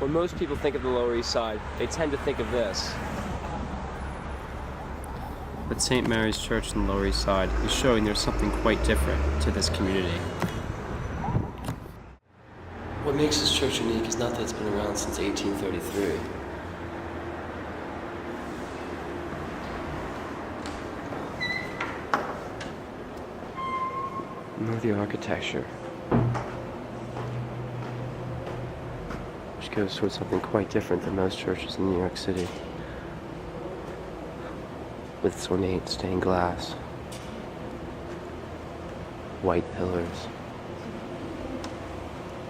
When most people think of the Lower East Side, they tend to think of this. But St. Mary's Church on the Lower East Side is showing there's something quite different to this community. What makes this church unique is not that it's been around since 1833. Nor the architecture, which goes towards something quite different than most churches in New York City, with its ornate stained glass, white pillars,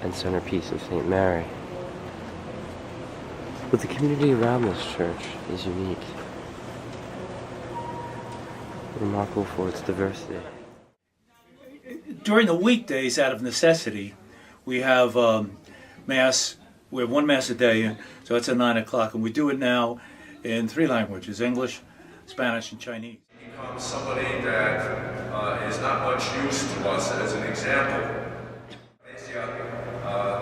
and centerpiece of St. Mary. But the community around this church is unique, remarkable for its diversity. During the weekdays, out of necessity, we have Mass. We have one Mass a day, so it's at 9 o'clock, and we do it now in 3 languages, English, Spanish, and Chinese. Become somebody that is not much use to us as an example.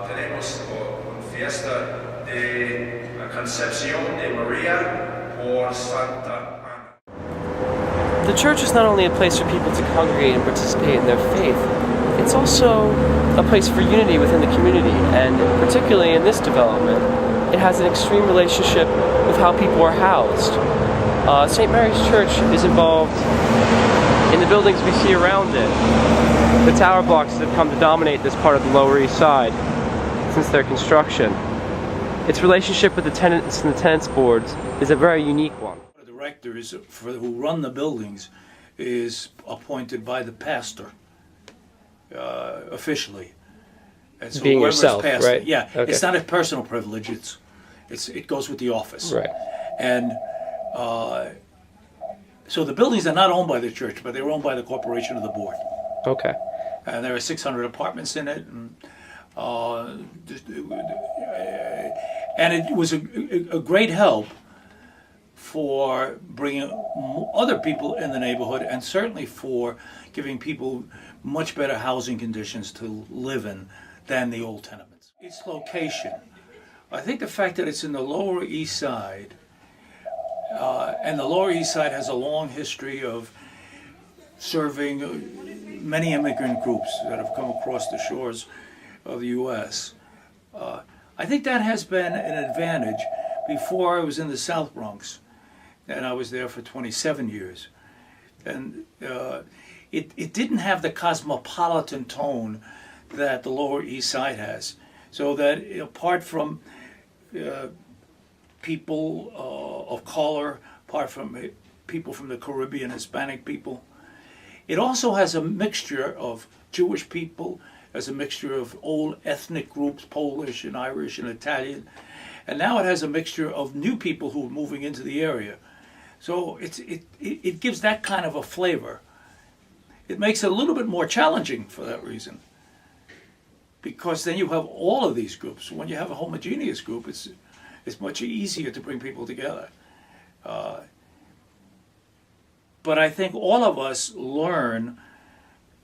Tenemos una fiesta de Concepción de María por Santa Ana. The church is not only a place for people to congregate and participate in their faith, it's also a place for unity within the community, and particularly in this development, it has an extreme relationship with how people are housed. St. Mary's Church is involved in the buildings we see around it, the tower blocks that have come to dominate this part of the Lower East Side since their construction. Its relationship with the tenants and the tenants boards is a very unique one. The directors who run the buildings is appointed by the pastor officially. And so Being whoever's yourself, pastor, right? Yeah, Okay. It's not a personal privilege. It goes with the office. Right. And so the buildings are not owned by the church, but they're owned by the corporation of the board. Okay. And there are 600 apartments in it, and it was a great help for bringing other people in the neighborhood, and certainly for giving people much better housing conditions to live in than the old tenements. Its location, I think the fact that it's in the Lower East Side, and the Lower East Side has a long history of serving many immigrant groups that have come across the shores of the U.S. I think that has been an advantage. Before I was in the South Bronx, and I was there for 27 years, and it didn't have the cosmopolitan tone that the Lower East Side has. So that apart from people of color, apart from people from the Caribbean, Hispanic people, it also has a mixture of Jewish people, has a mixture of old ethnic groups, Polish and Irish and Italian, and now it has a mixture of new people who are moving into the area. So it gives that kind of a flavor. It makes it a little bit more challenging for that reason, because then you have all of these groups. When you have a homogeneous group, it's much easier to bring people together. But I think all of us learn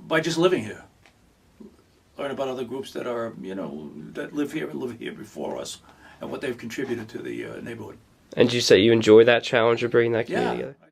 by just living here. Learn about other groups that are, that live here before us, and what they've contributed to the neighborhood. And you say you enjoy that challenge of bringing that community Yeah. together?